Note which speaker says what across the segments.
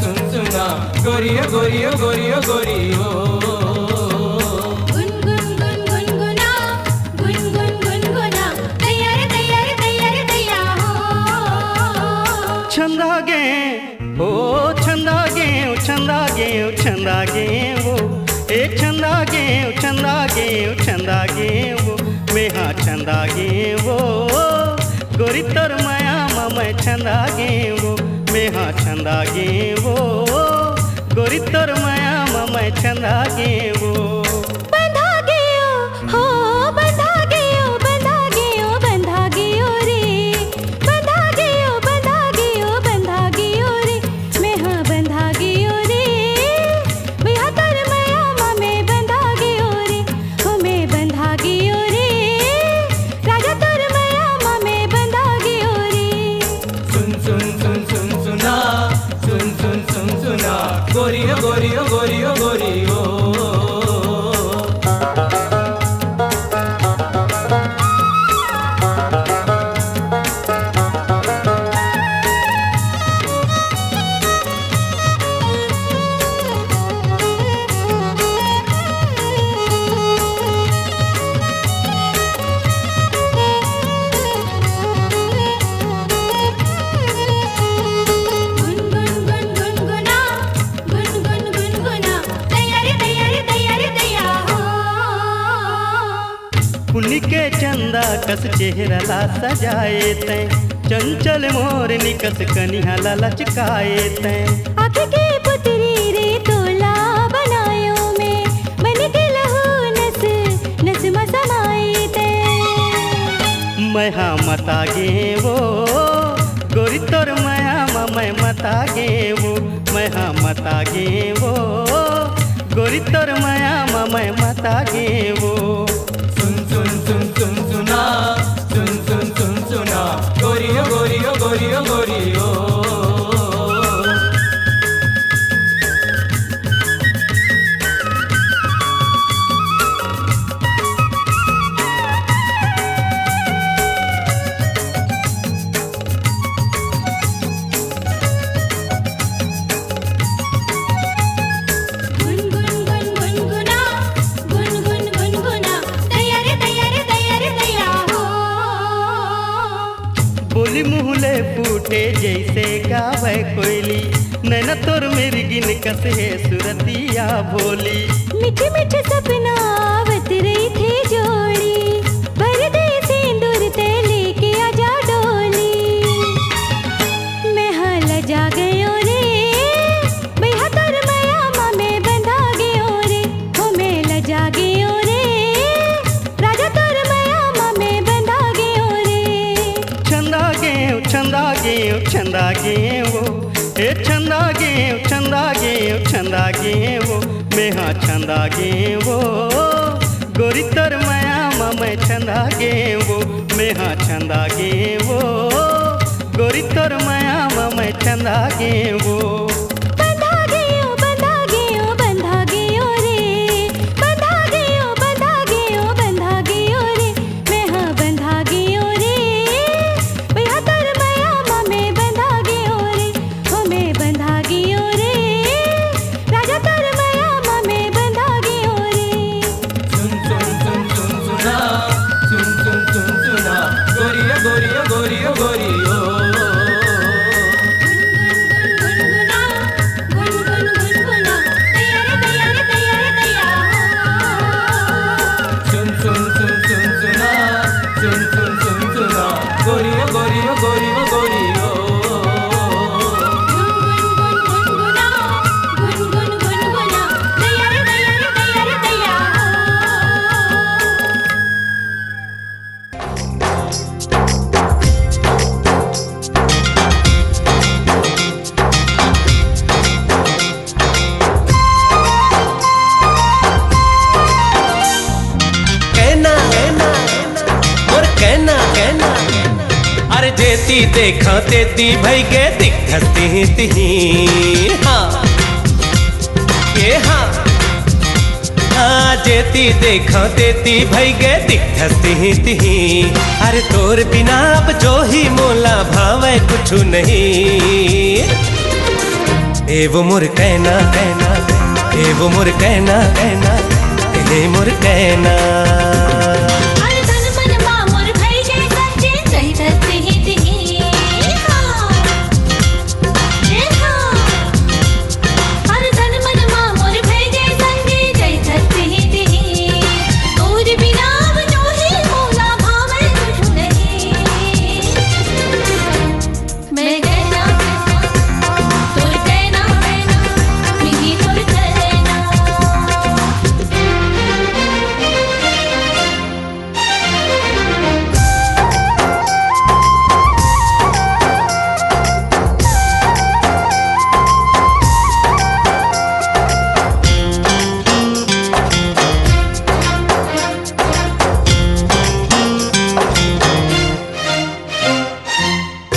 Speaker 1: गोरियो गोरियो गोरियो गोरियो
Speaker 2: गुनगुन गुनगुना गुनगुन गुनगुना तैयार तैयार तैयार दैया हो
Speaker 3: ಚಂದಾಗೆ ಓ ಚಂದಾಗೆ ಚಂದಾಗೆ ಚಂದಾಗೆ ಓ ಏ ಚಂದಾಗೆ ಚಂದಾಗೆ ಚಂದಾಗೆ ಓ ಮೇಹಾ ಚಂದಾಗೆ ಓ गोरी तोर माया मैं चंदागे वो मेहा चंदागे वो गोरी तोर माया मैं चंदागे वो
Speaker 2: बंधा गयो हो बंधा गयो बंधा गयो बंधा गयो रे बंधा गयो बंधा गयो बंधा गयो रे मैं हाँ बंधा गयो रे भैया तर माया मैं बंधा गयो रे हो मैं बंधा गयो रे राजा तर माया मैं बंधा गयो रे
Speaker 1: सुन सुन सुन सुन सुना सुन सुन सुन सुना गोरियो गोरियो गोरियो गोरियो
Speaker 2: गुनगुन गुनगुना गुनगुन गुनगुना तैयार तैयार तैयार दैया हो
Speaker 3: पुन्नी के चंदा कस चेहरा ला सजाए तैं चंचल मोर निकस कनिहाला लचकाए तैं
Speaker 2: आँख के पुतरी रे तोला बनायो में मन के लहू नस नस मसमाए ते
Speaker 3: मैं हाँ मतागे वो गोरी तोर माया मैं मतागे वो मैं हाँ मतागे वो गोरी तोर माया मैं मतागे वो
Speaker 1: सुन सुन सुन सुन सुना सुन सुन सुन सुना गोरियो गोरियो गोरियो गोरियो
Speaker 2: गुनगुन गुनगुना गुनगुन गुनगुना तैयार तैयार तैयार दैया हो
Speaker 3: बोली मुहले फूटे जैसे गावे कोयली नैना तोर मेरी गिन कस है सुरतिया भोली
Speaker 2: मीठे मीठे सपना आवत रही थे जोड़ी भर दे सिंदूर ते लेके आजा डोली मैं हाल जा गयो रे भैया तर माया मैं बंधा गयो रे हो मैं लजा गयो रे राजा तर माया मैं बंधा गयो रे
Speaker 3: चंदागे चंदागे चंदागे वो ए चंदागे चंदागे चंदागे वो मेहा चंदागे वो गोरी तोर माया मैं चंदागे वो मेहा चंदागे वो गोरी तोर माया मैं चंदागे वो
Speaker 2: बंधा गयो बंधा गयो रे बंधा गयो बंधा गयो बंधा गयो रे मैं हाँ बंधा गयो रे भैया तर माया मैं बंधा गयो रे हो मैं बंधा गयो रे राजा तर माया मैं बंधा गयो रे
Speaker 1: सुन सुन सुन सुन सुना सुन सुन सुन सुना गोरियो गोरियो गोरियो गोरियो
Speaker 2: गुनगुन गुनगुना
Speaker 4: देखा तेती भई के दिखती तिही हाँ ये हाँ जेती देखा तेती भई गे दिखती तिही अरे तोर बिना अब जो ही मोला भावे कुछु नहीं ए वो मोर कहना कहना ए वो मोर कहना कहना ए मोर कहना
Speaker 2: अरे तन मन मा मोर भई गे सच्चे सही धरती ही तिही हाँ ये हाँ अरे तन मन मा मोर भई गे संगे सही धरती ही तिही तोर बिना अब जो ही मोला भावे कुछु नहीं मैं कहना तोर कहना कहना मिही तोर कहना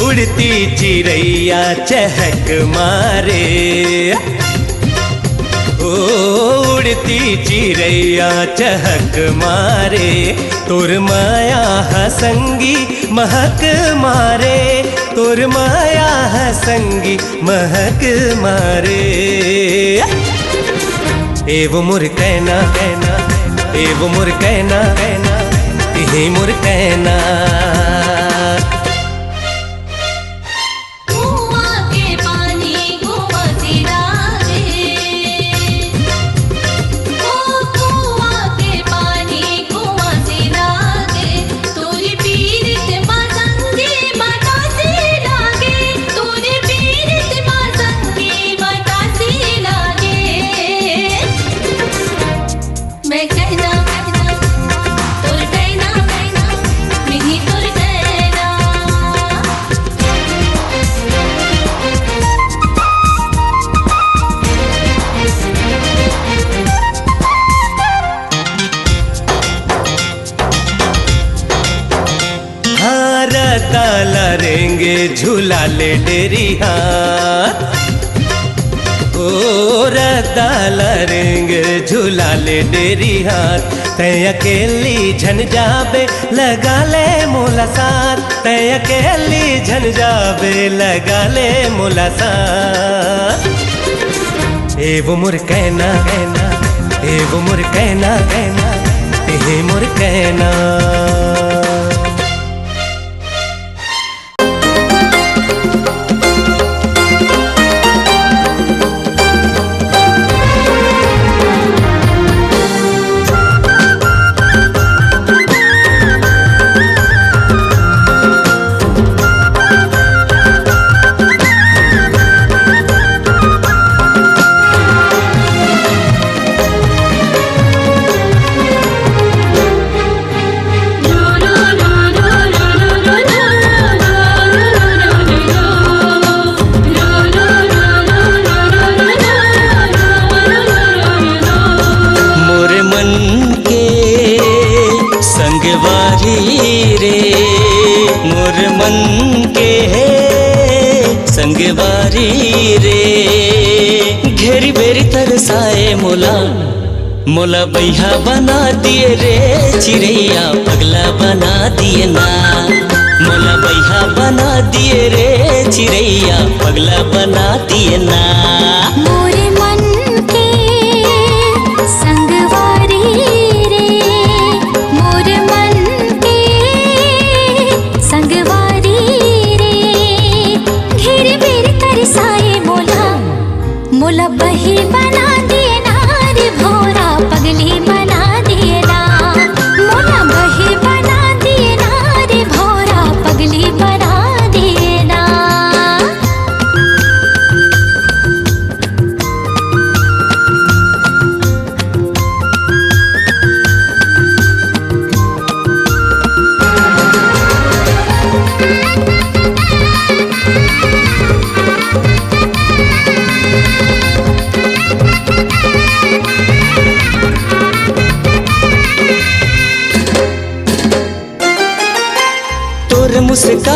Speaker 4: उड़ती चिड़ैया चहक मारे ओ उड़ती चिड़ैया चहक मारे तोर माया हसंगी महक मारे तोर माया हसंगी महक मारे ए वो मोर कहना कहना ए वो मोर कहना कहना ए मोर कहना
Speaker 2: मैं कहना कहना तोर कहना कहना मिही तोर कहना
Speaker 4: हारता लरेंगे झूला ले डेरी हाथ ओ रता लरेंगे झूला ले डेरी हाथ तय अकेली झन जाबे लगा ले मोला साथ तय अकेली झन जाबे लगा ले मोला साथ ए वो मोर कहना कहना ए वो मोर कहना कहना ए मोर कहना संगवारी रे घेरी बेरी तरसाए मोला मोला बैहा बना दिए रे चिड़ैया पगला बना दिए ना मोला बैहा बना दिए रे चिड़ैया पगला बना दिए ना
Speaker 2: मोरे मन के संगवारी रे मोरे मन के संगवारी रे घेर बेर तरसाए मोला मोला बही बना दिए ना रे भोरा पगली बना दिए ना मोला बही बना दिए ना रे भोरा पगली बना दिए ना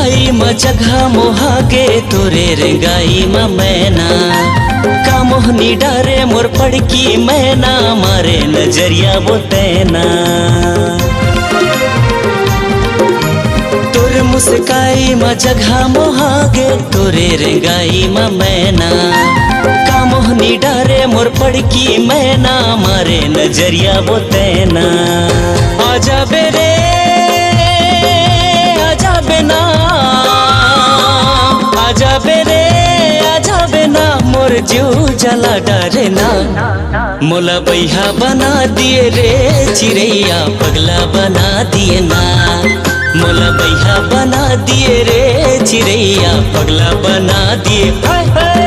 Speaker 5: मुस्काई म जगह मोहागे तोरे रेंगाई म मैना का मोहनी डारे मोर पड़की मैना मारे नजरिया वो तैना तोरे मुस्काई म जगह मोहागे तोरे रेंगाई म मैना का मोहनी डारे मोर पड़की मैना मारे नजरिया वो तैना आजा बेरे आजा बेना आजा बेरे आजा बेना मोर जीव जला डरे ना मोला बैहा बना दिए रे चिड़ैया पगला बना दिए ना मोला बैहा बना दिए रे चिड़ैया पगला बना दिए हाय हाय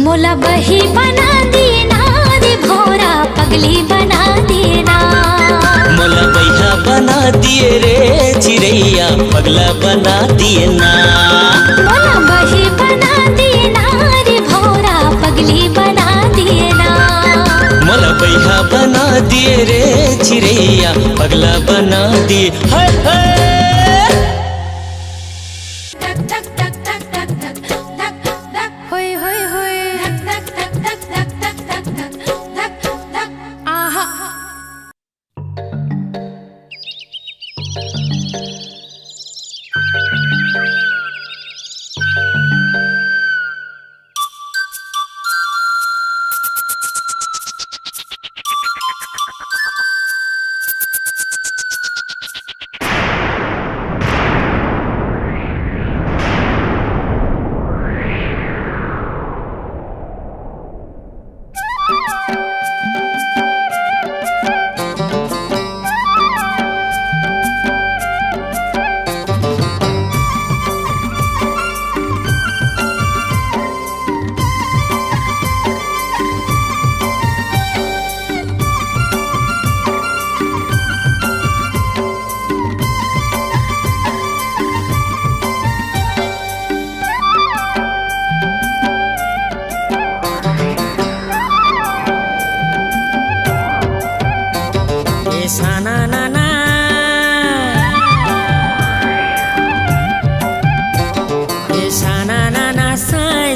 Speaker 2: मोला बही बना दिए ना रे भोरा पगली बना दिए ना
Speaker 5: मोला बैहा बना दिए रे चिड़ैया पगला बना दिए ना
Speaker 2: मोला बही बना दिए ना रे भोरा पगली बना दिए ना
Speaker 5: मोला बैहा बना दिए रे चिड़ैया पगला बना दिए हाय हाय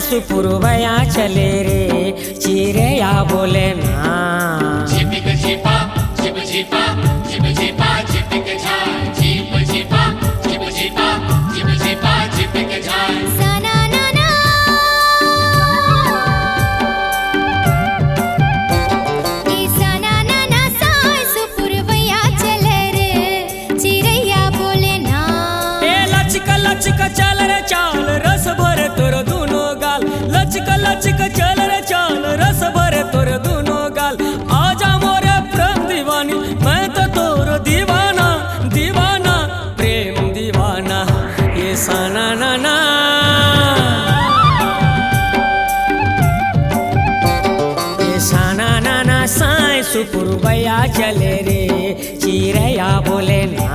Speaker 6: सुपुरवया चले रे चिड़ैया बोले ना
Speaker 1: झिपिक झिपा झिप झिपा झिप झिपा झिपिक झाय झिप झिपा झिप झिपा झिप झिपा झिपिक झाय
Speaker 2: सना ना ना ई सना ना ना साय सुपुरवया चले रे चिड़ैया बोले ना
Speaker 6: ए लचक लचक चल रे चाल रस भर तोर दुनो गाल लचक लचक चल रे चाल रस भर तोर दुनो गाल आजा मोरे प्रेम दीवानी मैं तो तोर दीवाना दीवाना प्रेम दीवाना ये सना ना ना ये सना ना ना साई सुपुरवया चले रे चिड़ैया बोले ना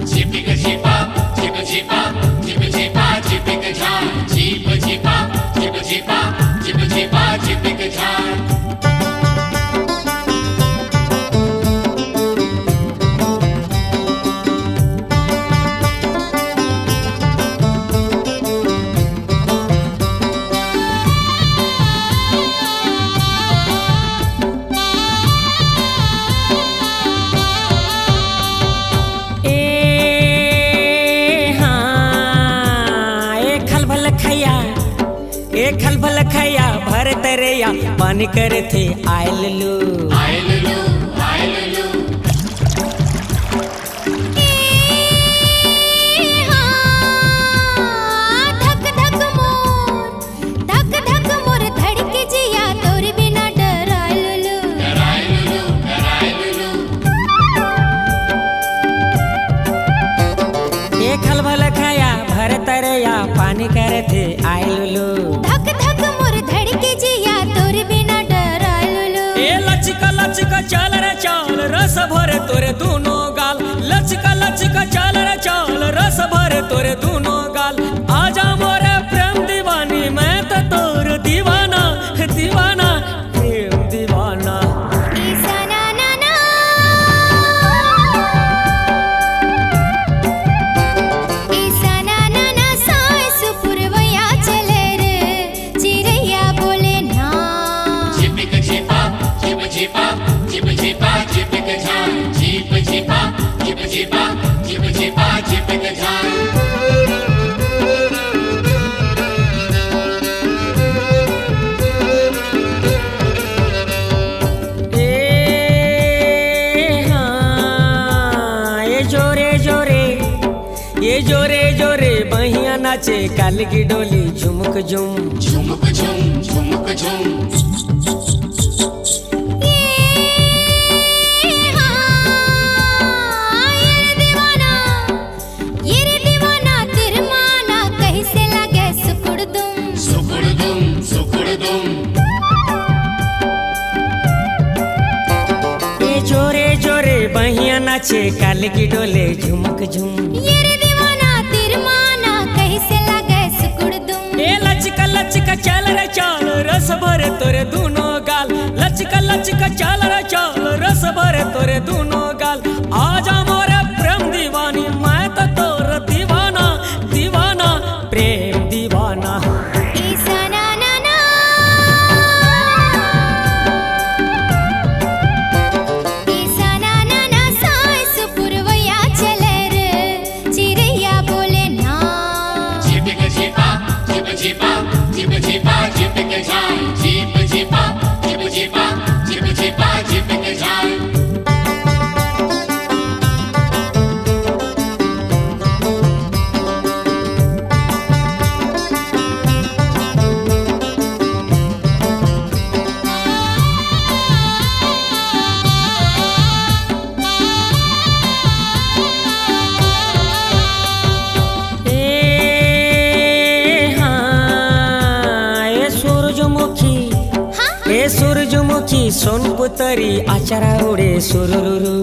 Speaker 1: झिपिक झिपा झिप झिपा झिप झिपा झिपिक झार झिप झिपा झिप झिपा झिप झिपा झिपिक झार
Speaker 6: खलबल खैया भर तरैया पानी करे थे आयल लो
Speaker 2: धक धक मोर धड़के जिया तोर बिना डरायलु
Speaker 6: ए खलबल खैया भर तरैया पानी करे थे आयल लो
Speaker 2: धक धक मोर धड़के जिया तोर बिना डरायलु
Speaker 6: ए लचिका लचिका चाल रे चाल रस भरे तोरे दोनों गाल लचिका लचिका चाल रे चाल रस भरे तोरे दोनों गाल आजा मोरे प्रेम दीवानी मैं तो तोर दीवाना दीवाना प्रेम दीवाना
Speaker 2: ईसा ना ना ना ईसा ना ना ना साए सुपुरवया चले रे चिरैया बोले ना
Speaker 1: झिपिक झिपा झिप झिपा झिप झिपा झिपिक झार झिप झिपा झिप झिपा झिप झिपा झिपिक झार
Speaker 6: ये जोरे जोरे बहिया नाचे काल की डोली झुमक झुम
Speaker 1: झुमक झुम झुमक झुम
Speaker 2: ये रे दीवाना तिरमाना कैसे लगे सुकुड़ दुम
Speaker 6: ये जोरे जोरे बहिया नाचे काल की डोले झुमक झुम
Speaker 2: ये रे दीवाना तिरमाना कैसे लगे सुकुड़ दुम
Speaker 6: ए लचिका लचिका चाल रे चाल रस भरे तोरे दोनों गाल लचिका लचिका चाल रे चाल रस भरे तोरे दोनों गाल आजा मोरे प्रेम दीवानी मैं तो तोर दीवाना दीवाना प्रेम दीवाना
Speaker 2: ईसा ना ना ना ईसा ना ना ना साए सुपुरवया चले रे चिरैया बोले ना
Speaker 1: झिपिक झिपा झिप झिपा झिप झिपा झिपिक झार झिप झिपा झिप झिपा झिप झिपा झिपिक झार
Speaker 6: ए सूरजमुखी सोनपुतरी आचरा उडे सुरुरुरु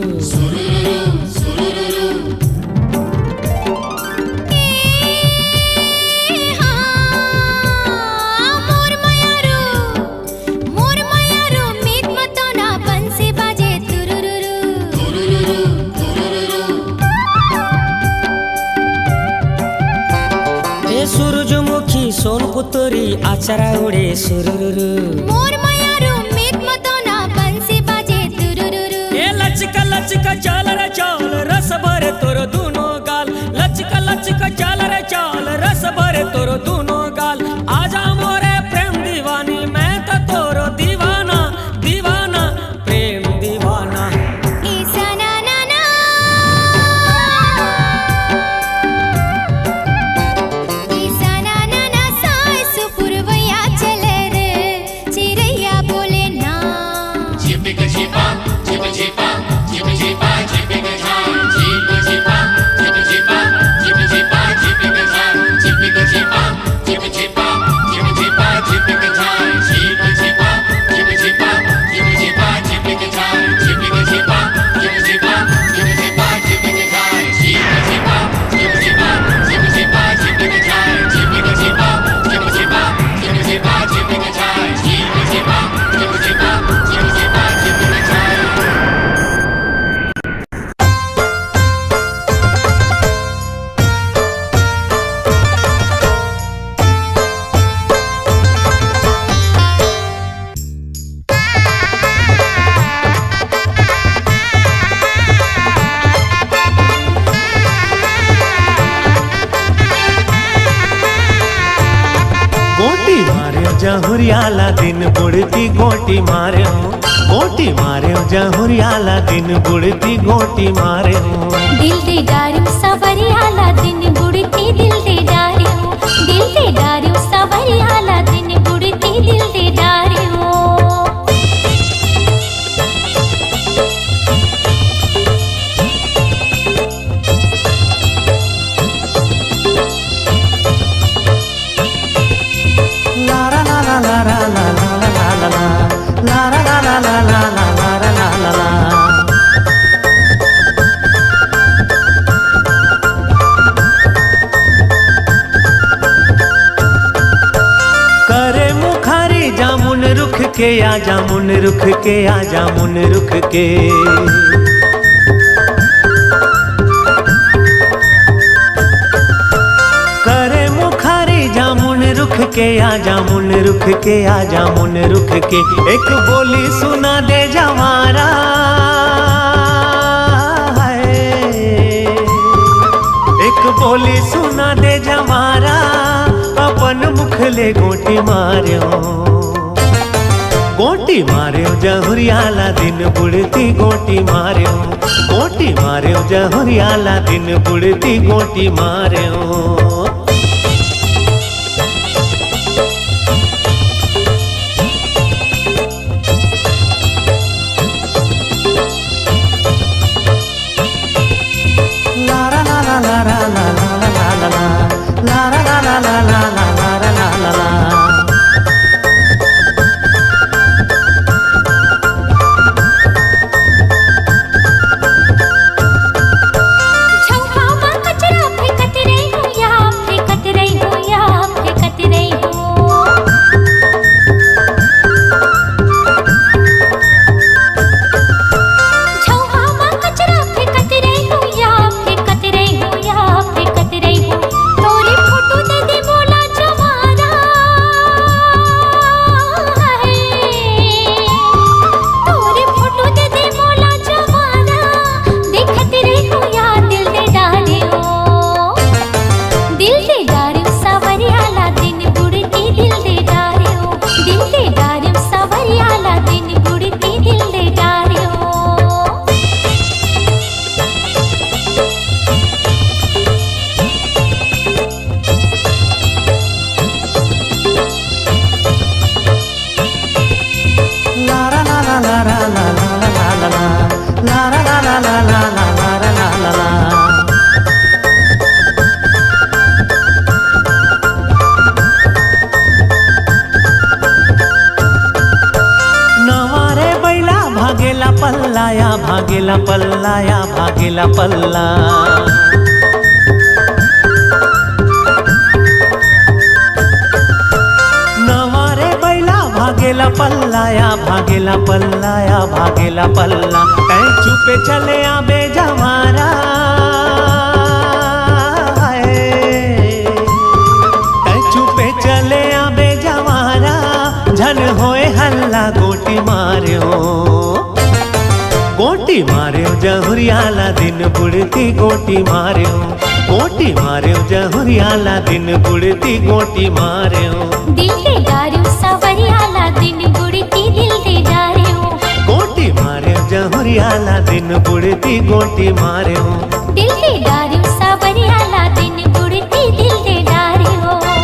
Speaker 2: मोर मयारू मीत मतो ना बंसी बाजे तुरुरुरु
Speaker 6: ए सूरजमुखी सोनपुतरी आचरा उडे सुरुरुरु
Speaker 2: मोर मयारू मीत मतो ना बंसी बाजे तुरुरुरु
Speaker 6: ए लचिका लचिका चाल रे चाल रस भरे तोर दोनों गाल लचिका लचिका चाल रे चाल रस भरे तोर दोनों गाल आजा मोरे प्रेम दीवानी मैं तो तोर दीवाना दीवाना प्रेम दीवाना
Speaker 2: ईसा ना ना ना ईसा ना ना ना साए सुपुरवया चले रे चिरैया बोले ना
Speaker 1: झिपिक झिपा झिप झिपा झिप झिपा झिपिक झार झिप झिपा झिप झिपा झिप झिपा झिपिक
Speaker 4: गोटी मारे जहुरियाला दिन बुढ़ती गोटी मारे गोटी मारे जहुरियाला दिन बुढ़ती गोटी मारे
Speaker 2: दिल दे डारू सवरियाला दिन बुढ़ती दिल दे डारू दिल दे डारू सवरियाला दिन बुढ़ती दिल दे डारू
Speaker 4: करे मुखारी जामुन रुख के आ जामुन रुख के आ जामुन रुख के करे मुखारी जामुन रुख के आ जामुन रुख के आ जामुन रुख के एक बोली सुना दे जवारा एक बोली सुना दे जवारा अपन मुखले गोटी मार्यो जहुरियाला दिन बुढ़ती गोटी मार्यो गोटी मार्यो जहुरियाला दिन बुढ़ती गोटी मार्यो भागेला पल्लाया भागेला पल्ला नवारे बैला भागेला पल्लाया भागेला पल्लाया भागेला पल्ला ऐ चुपे चले आबे जवारा ऐ चुपे चले आबे जवारा झन होए हल्ला गोटी मार्यो जहुरियाला दिन बुढ़ती गोटी मार्यो जहुरियाला दिन बुढ़ती गोटी मार्यो
Speaker 2: दिल दे डारू सवरियाला दिन बुढ़ती दिल दे डारू
Speaker 4: गोटी मार्यो जहुरियाला दिन बुढ़ती गोटी मार्यो
Speaker 2: दिल दे डारू सवरियाला दिन बुढ़ती दिल दे डारू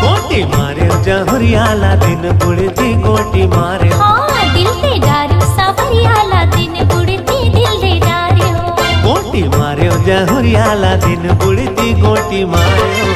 Speaker 4: गोटी मार्यो जहुरियाला दिन बुढ़ती गोटी मार्यो
Speaker 2: हाँ दिल दे डारू सवरियाला दिन बुढ़ती दिल दे डारू
Speaker 4: गोटी मार्यो जहुरियाला दिन बुढ़ती गोटी मार्यो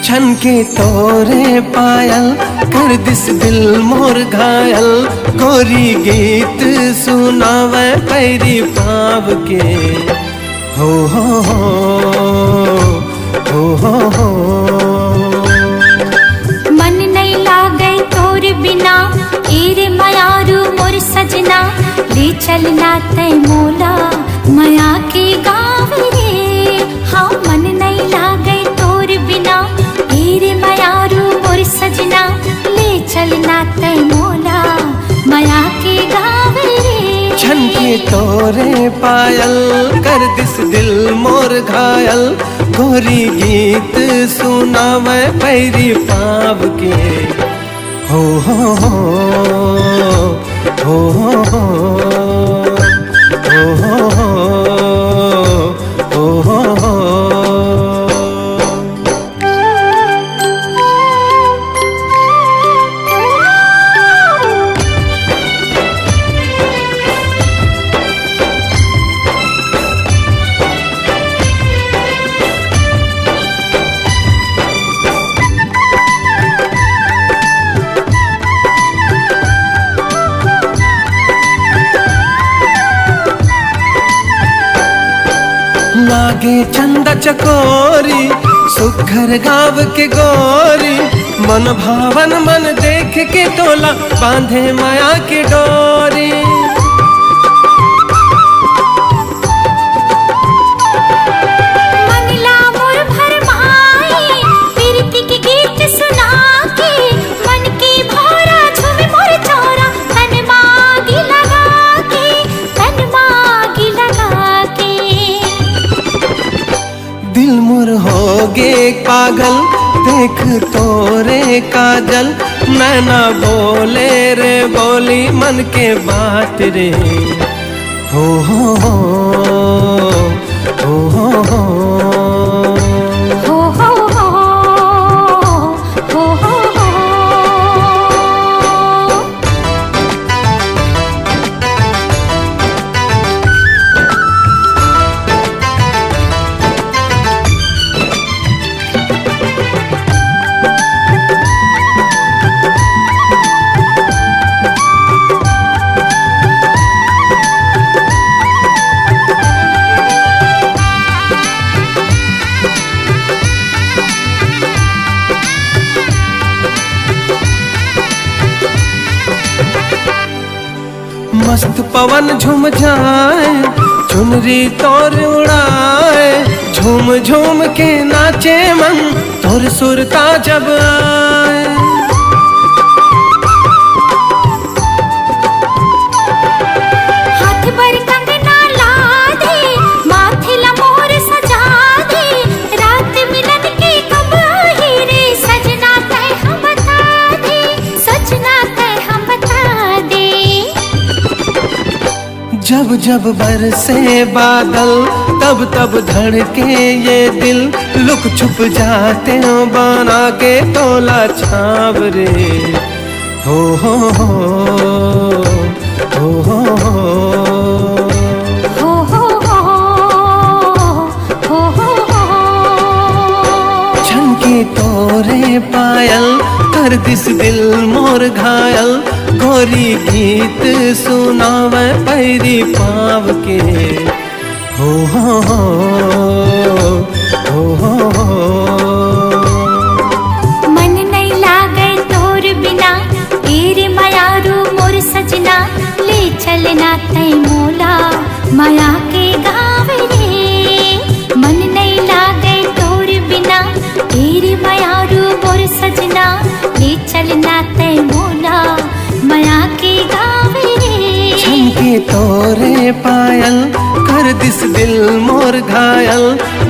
Speaker 4: छन के तोरे पायल कर दिस दिल मोर घायल गोरी गीत सुनावे पैरी पाव के हो हो हो हो हो हो छनके तोरे पायल कर दिस दिल मोर घायल गोरी गीत सुनावे पैरी पाव के हो हो हो हो हो हो हो हो हो। लागे चंदा चकोरी सुखर गाव के गोरी मन भावन मन देख के तोला बांधे माया की डोरी।
Speaker 2: मंगला मोर भरमाई प्रीति के गीत सुना के मन की भौरा झूमे मोर चौरा तन मागी लगा के तन मागी लगा के।
Speaker 4: दिल मुर हो गे पागल देख तोरे काजल नैना बोले रे बोली मन के बात रे हो हो हो हो हो हो।
Speaker 2: हो हो हो हो हो हो।
Speaker 4: मस्त पवन झूम जाए चुनरी तोर उड़ाए झूम झूम के नाचे मन तोर सुरता जब आए।
Speaker 2: हाथ पर कंगना ला दे माथे ला मोर सजा दे रात मिलन की कब आई रे सजना तय हम बता दे सजना तय हम बता दे।
Speaker 4: जब जब बरसे बादल तब तब धड़के ये दिल लुक छुप जाते हो बना के तोला छाव रे हो हो हो हो हो हो।
Speaker 2: हो हो हो हो हो हो।
Speaker 4: छनके तोरे पायल कर दिस दिल मोर घायल गोरी गीत सुनावे पैरी पाव के हो हो हो हो हो हो।
Speaker 2: मन नहीं लागे तोर बिना तेरे मायारू मोर सजना ले चलना तय मोला माया के गाँव रे। मन नहीं लागे तोर बिना तेरे मायारू मोर सजना ले चलना तय मोला माया के गाँव रे।
Speaker 4: छनके तोरे पायल कर दिस दिल मोर घायल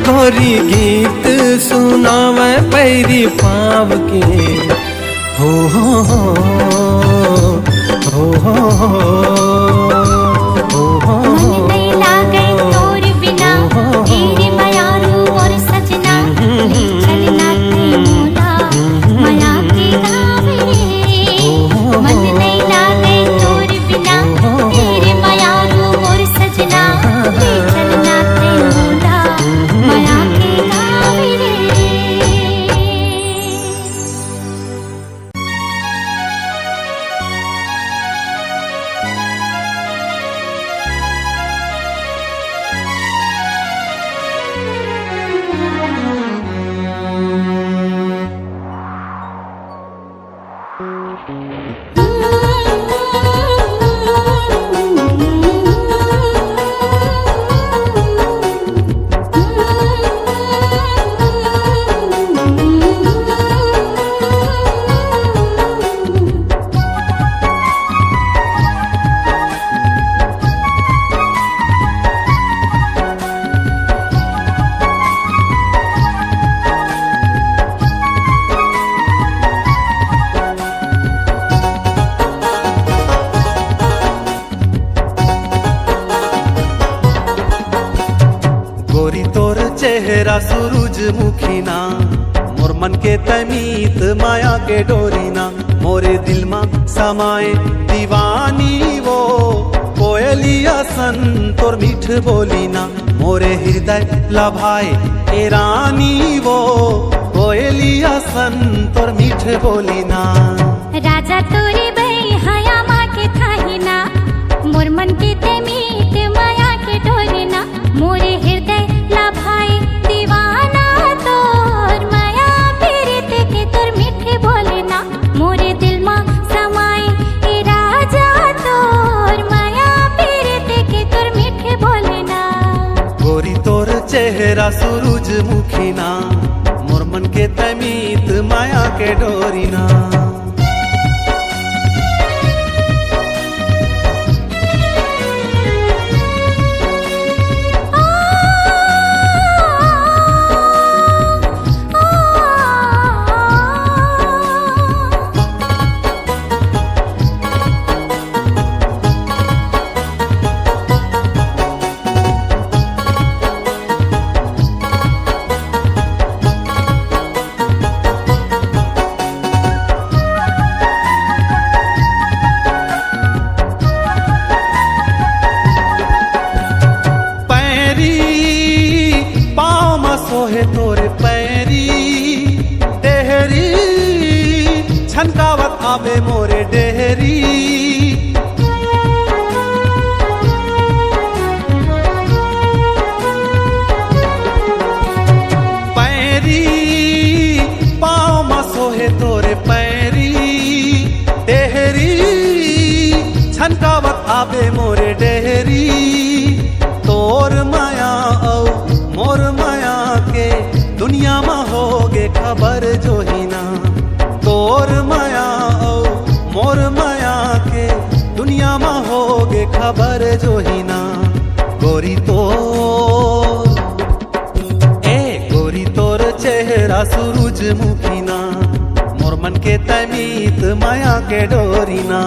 Speaker 4: गोरी गीत सुनावे पैरी पाव के हो हो हो हो हो हो हो।
Speaker 2: मन नहीं लागे तोर बिना तेरे मायारू मोर सजना ले चलना तय मोला माया के गाँव रे। मन नहीं लागे तोर बिना तेरे मायारू मोर सजना ले चलना तय मोला माया के गाँव रे।
Speaker 7: चेहरा सूरजमुखी ना मोर मन के तमीत माया के डोरी ना मोरे दिल मा समाए दीवानी वो कोयलिया सन तोर मीठ बोली ना मोरे हृदय लभाए ए रानी वो कोयलिया सन तोर मीठ बोली ना
Speaker 2: राजा तोरे बई हया माँ के थाही ना मोर मन के ते मीत माया के डोरे ना मोरे हृदय लभाए दीवाना तोर माया पीरित के तोर मीठे बोले ना मोरे दिल माँ समाए ए राजा तोर माया पीरित के तोर मीठे बोले ना
Speaker 7: गोरी तोर चेहरा सूरजमुखी ना मोर मन के तमीत माया के डोरी ना सोहे तोरे पैरी डेहरी छनकावत आवे मोरे डेहरी पैरी पाँव मा सोहे तोरे पैरी डेहरी छनकावत आवे मोरे डेहरी तोर माया औ मोर माया के दुनिया में होगे खबर जो ही ना तोर माया औ मोर माया के दुनिया में होगे खबर जो ही ना गोरी तोर चेहरा सूरजमुखी ना मोर मन के तमीत माया के डोरी ना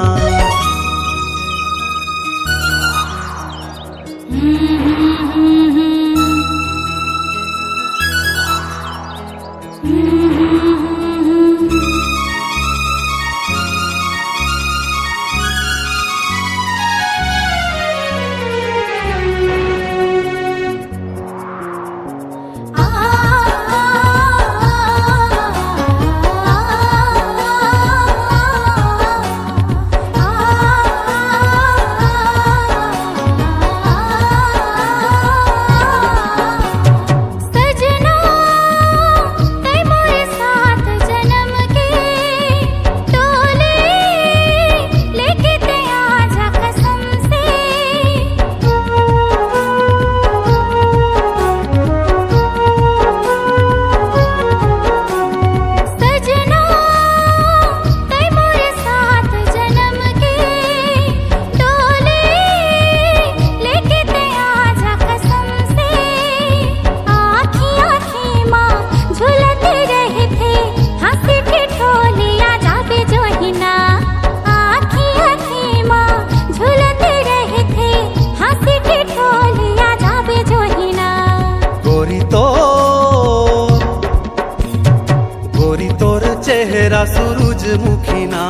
Speaker 7: चेहरा सूरजमुखी ना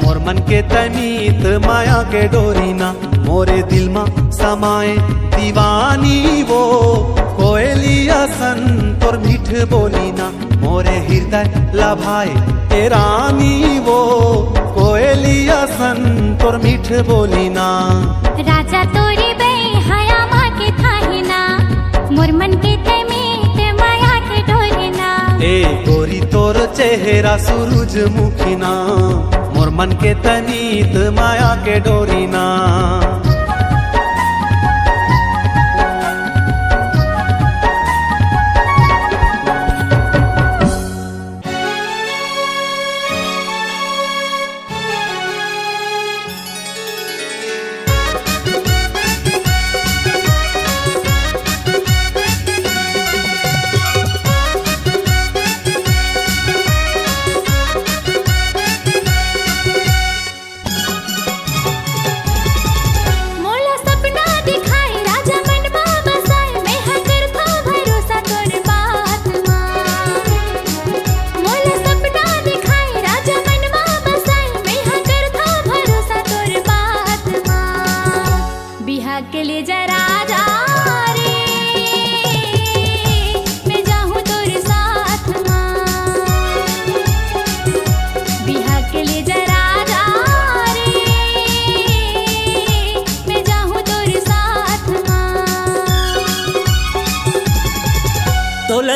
Speaker 7: मोर मन के तमीत माया के डोरी ना मोरे दिल मा समाए दीवानी वो कोयलिया सन तोर मीठ बोली ना मोरे हृदय लभाए ए रानी वो कोयलिया सन तोर मीठ बोली ना
Speaker 2: राजा तोरे बई हया माँ के थाही ना मोर मन के तमीत माया के डोरे ना
Speaker 7: ए गोरी तोर चेहरा सूरजमुखी ना मोर मन के तमीत माया के डोरी ना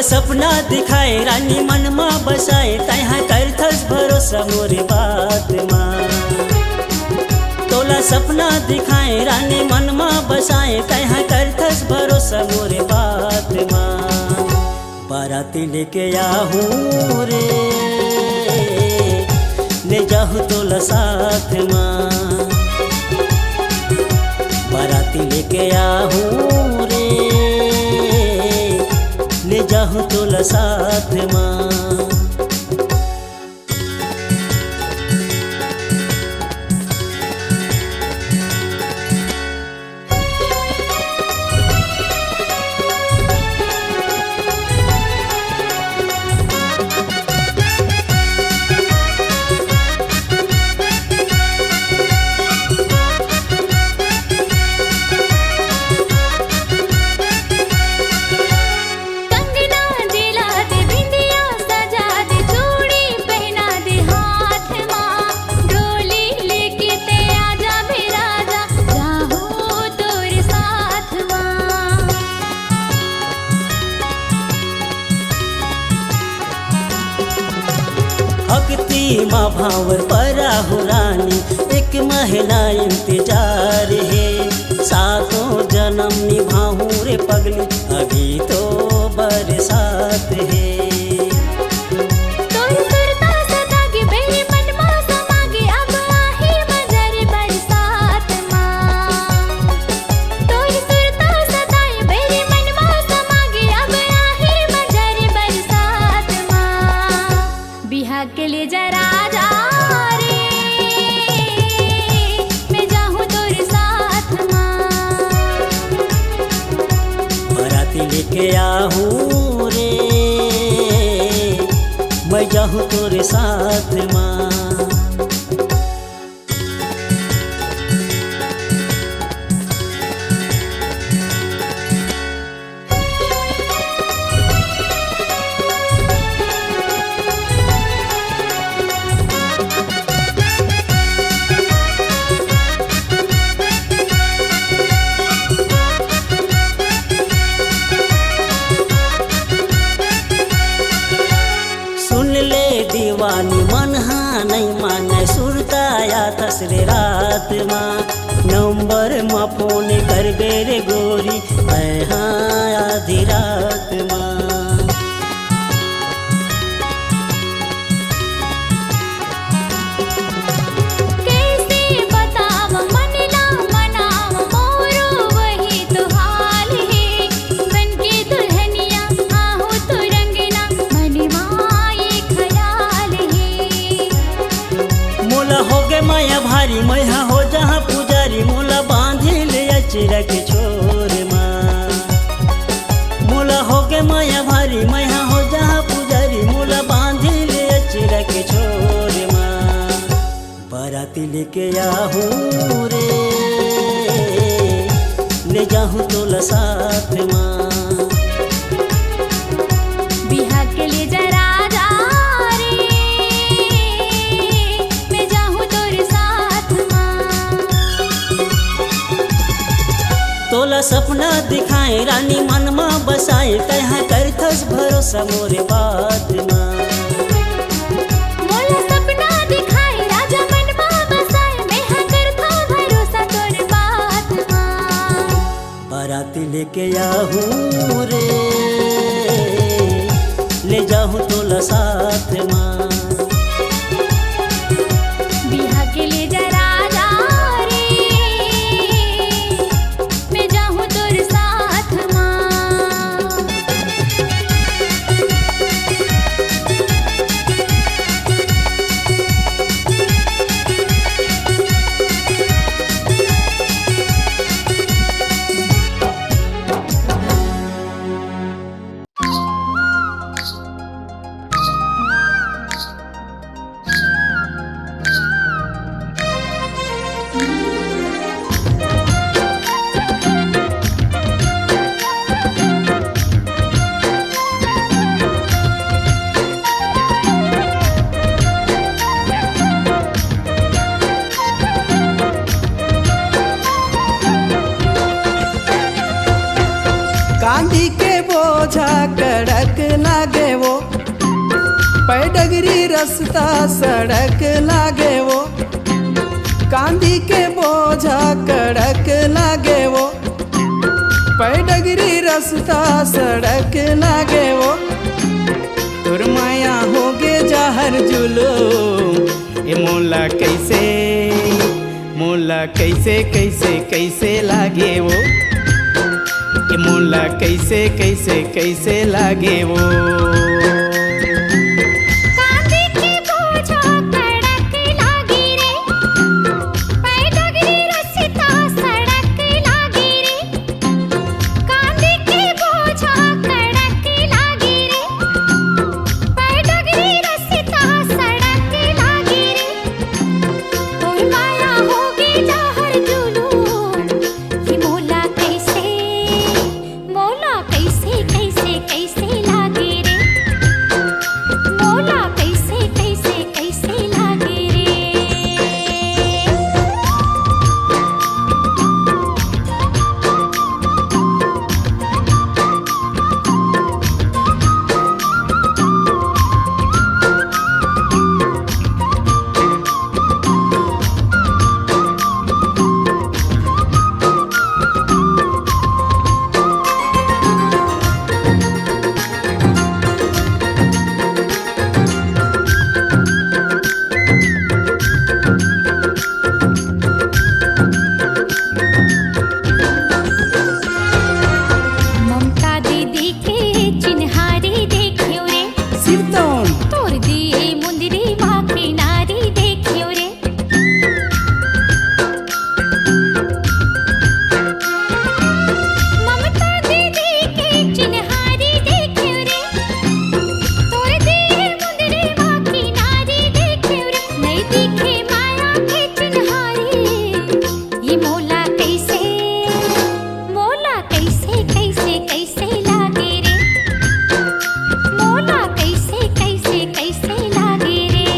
Speaker 5: तोला सपना दिखाए रानी मनमा बसाए तहाँ करथस भरोसा मोरे बात माँ तोला सपना दिखाए रानी मनमा बसाए तहाँ करथस भरोसा मोरे बात माँ बाराती लेके आहूँ रे ले जाहूँ तोला साथ माँ बाराती लेके आहूँ रे ले जाहूँ तोला साथ माँ माँ भावर पराहु रानी एक महीना इंतजार है सातों जन्म निभाऊं रे पगली अभी तो बरसात है
Speaker 2: के लिए जरा जा रे मैं जाऊँ तोरे साथ माँ
Speaker 5: बाराती लेके आहूँ रे मैं जाऊँ तोरे साथ माँ दीवानी मन हाँ नहीं माने सुरताया तसरे रात माँ नंबर माँ फोन कर बेरे गोरी मैं हाँ आधी रात माँ
Speaker 2: कैसे बताव मनला मनाव मोरो वही तो हाल है बन के दुल्हनिया आहू तो रंगना मनवा
Speaker 5: मोला हो गे माया भारी मैहा हो जहाँ पुजारी मोला बांधे ले अचरा के छोर माँ मोला हो गे माया भारी मैहा हो जहाँ पुजारी मोला बांधे ले अचरा के छोर माँ बाराती लेके आहूँ रे ले जाहूँ तोला साथ माँ
Speaker 2: बिहार के लिए जरा जा
Speaker 5: तोला सपना दिखाए रानी मनमा बसाए तहाँ करथस भरोसा मोरे बात माँ
Speaker 2: मोला सपना दिखाए राजा मनमा बसाए मैं हाँ करथा भरोसा तोरे बात माँ
Speaker 5: बाराती लेके आहूँ रे ले जाहूँ तोला साथ माँ
Speaker 2: बिहार के लिए जरा जा
Speaker 8: पैडगरी रास्ता सड़क लागे वो, कांदी के बोझा कड़क लागे वो, पैडगरी रास्ता सड़क लागे वो। तुर माया होगे जहर जुलूम, ए मोला कैसे कैसे कैसे लागे वो, ए मोला कैसे कैसे कैसे लागे वो।
Speaker 2: कांदी के बोझा कड़क लागी रे, पैडगरी रास्ता सड़क लागी रे, कांदी के बोझा कड़क लागी रे, पैडगरी रास्ता सड़क लागी रे। तोर माया होगे जहर जुलूम, ये मोला कैसे कैसे कैसे लागे रे, मोला कैसे कैसे लागे रे। ममता दीदी के चिन्हारी देखियो रे,
Speaker 8: सिरतौन
Speaker 2: तोर दिए मुंदरी माँ की नारी देखियो रे। ममता दीदी के चिन्हारी देखियो रे, तोर दिए मुंदरी माँ की नारी देखियो रे। नहीं दिखे माया के चिन्हारी, ये मोला कैसे कैसे लागे रे, मोला कैसे कैसे लागे रे।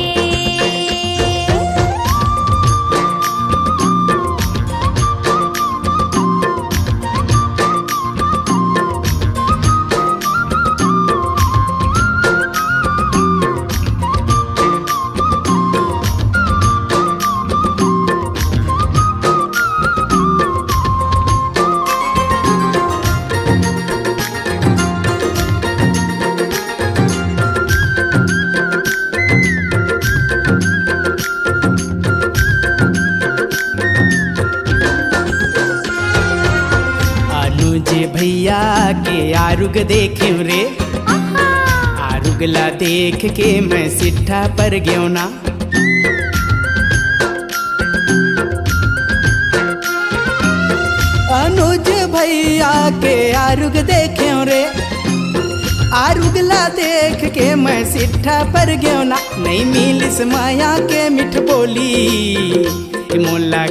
Speaker 8: अनुज भैया के आरुग देखियो रे, आरुगला देख के मैं सिट्ठा पर गयो ना। अनुज भैया के आरुग देखियो रे, आरुगला देख के मैं सिट्ठा पर गयो ना। नहीं मिलिस माया के मिठ बोली, मोला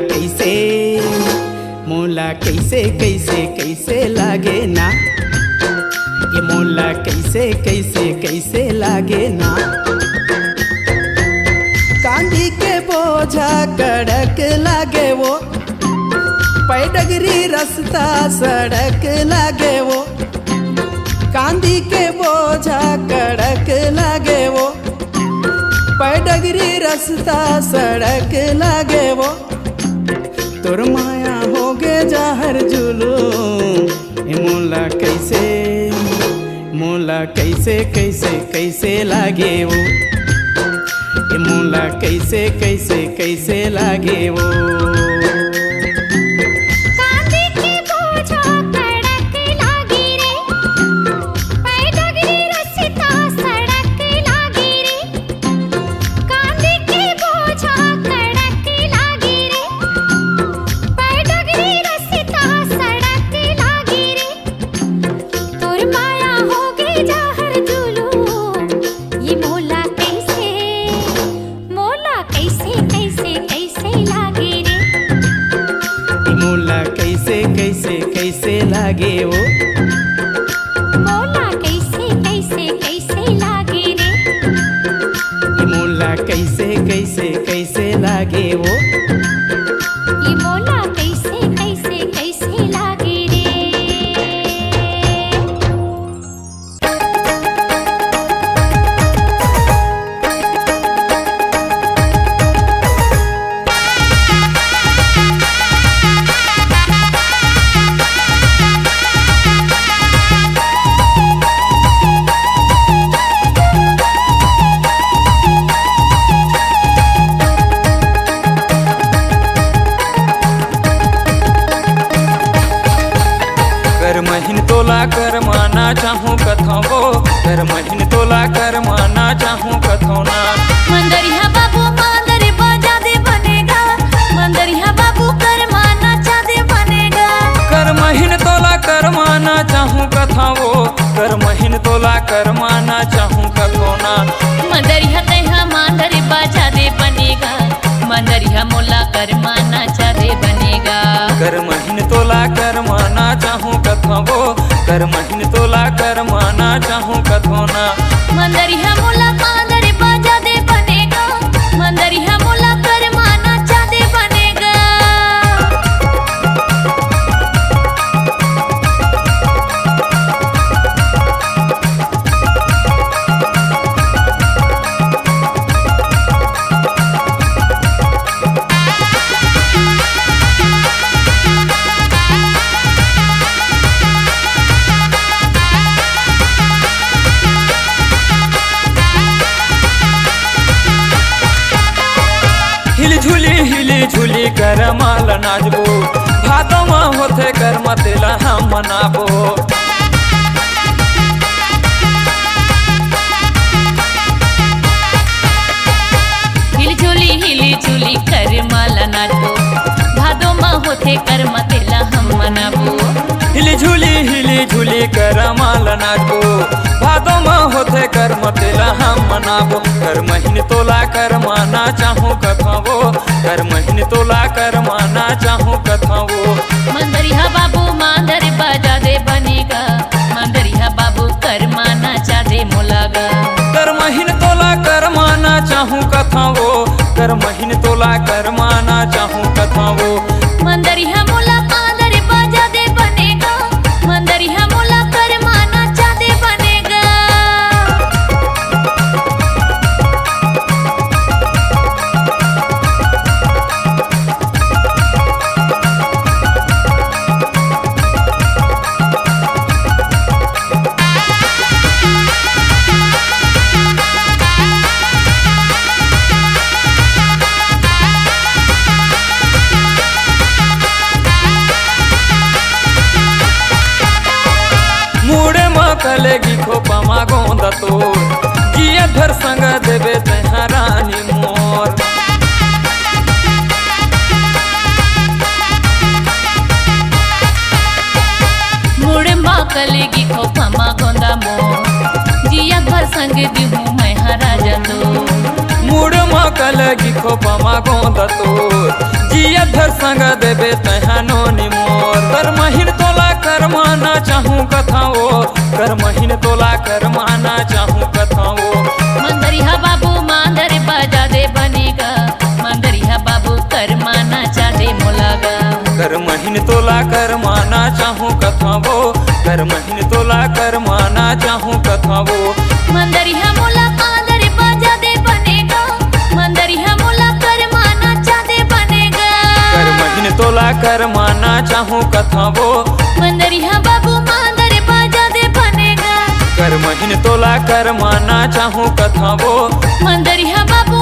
Speaker 8: कैसे कैसे लागे ना, ये मोला कैसे कैसे लागे ना। कांदी के बोझा कड़क लागे वो, पैडगरी रास्ता सड़क लागे वो, कांदी के बोझा कड़क लागे वो, पैडगरी रास्ता सड़क लागे वो। तोर माया होगे जहर जुलूम, ए मोला कैसे कैसे लागे वो, ए मोला कैसे कैसे लागे वो।
Speaker 2: कांदी के बोझा कड़क लागी रे, पैडगरी रास्ता सड़क लागी रे, कांदी के बोझा कड़क लागी रे, पैडगरी रास्ता सड़क लागी रे। तोर माया होगे जहर जुलूम, ये मोला कैसे कैसे लागे रे,
Speaker 8: मोला कैसे लागे वो,
Speaker 2: मोला कैसे लागे रे।
Speaker 8: मोला कैसे लागे वो,
Speaker 2: ये मोला कैसे लागे रे।
Speaker 6: कर महीन तोला कर माना चाहूँ कथौना।
Speaker 2: मंदरिया बाबू मांदर बाजा दे बनेगा, मंदरिया बाबू कर माना चादे बनेगा।
Speaker 6: कर महीन तोला कर माना चाहूँ कथाओ, कर महीन तोला कर माना चाहूँ कथौना।
Speaker 2: मंदरिया तैहा मांदर बाजा दे बनेगा, मंदरिया मोला कर माना चादे बनेगा।
Speaker 6: कर महीन तोला कर माना चाहूँ कथाओ, कर महीन तोला कर माना चाहूँ कथौना।
Speaker 2: मंदरिया मोला मांदर बाजा दे बनेगा, मंदरिया मोला कर माना चादे बनेगा।
Speaker 6: हिली झूली कर माल नाचबो, भादो में होते कर मतेला हम मनाबो।
Speaker 2: हिली झूली कर माला नाचबो, भादो में होते कर मतेला हम मनाबो।
Speaker 6: हिली झूली कर माल नाचबो, भादो में होते कर मतेला हम मनाबो। कर महीन तोला कर माना चाहूँ कथाओ, कर महीन तोला कर माना चाहूँ कथाओ।
Speaker 2: मंदरिया बाबू मांदर बाजा दे बनेगा, मंदरिया बाबू कर माना चादे मोलागा।
Speaker 6: कर महीन तोला कर माना चाहूँ कथाओ, कर महीन तोला कर माना चाहूँ कथाओ।
Speaker 2: मंदरिया मोला मांदर बाजा दे बनेगा, मंदरिया मोला कर माना चादे बनेगा।
Speaker 6: मुड़े मकलेगी खोपा मागोंदा तो, जिया धर संग देवे तैहा रानी मोर।
Speaker 2: मुड़ माँ कलेगी खोपा माँ गोंदा मोर, जिया भर संग दिहूँ मैं राजा तो।
Speaker 6: मुड़ मकलेगी खोपा मागोंदा तो, जिया धर संग देवे तैहा नोनी मोर। कर महीन तोला कर माना चाहूँ कथाओ, कर महीन तोला कर माना चाहूँ कथाओ।
Speaker 2: मंदरिया बाबू मांदर बाजा दे बनेगा, मंदरिया बाबू कर माना चादे मोलागा।
Speaker 6: कर महीन तोला कर माना चाहूँ कथाओ, कर महीन तोला कर माना चाहूँ कथाओ।
Speaker 2: मंदरिया मोला मांदर बाजा दे बनेगा, मंदरिया मोला कर माना चादे बनेगा।
Speaker 6: कर महीन तोला कर माना चाहूँ कथाओ,
Speaker 2: मंदरिया बाबू मांदर बाजा दे बनेगा।
Speaker 6: कर महीन तोला कर माना चाहूँ कथाओ।
Speaker 2: मंदरिया बाबू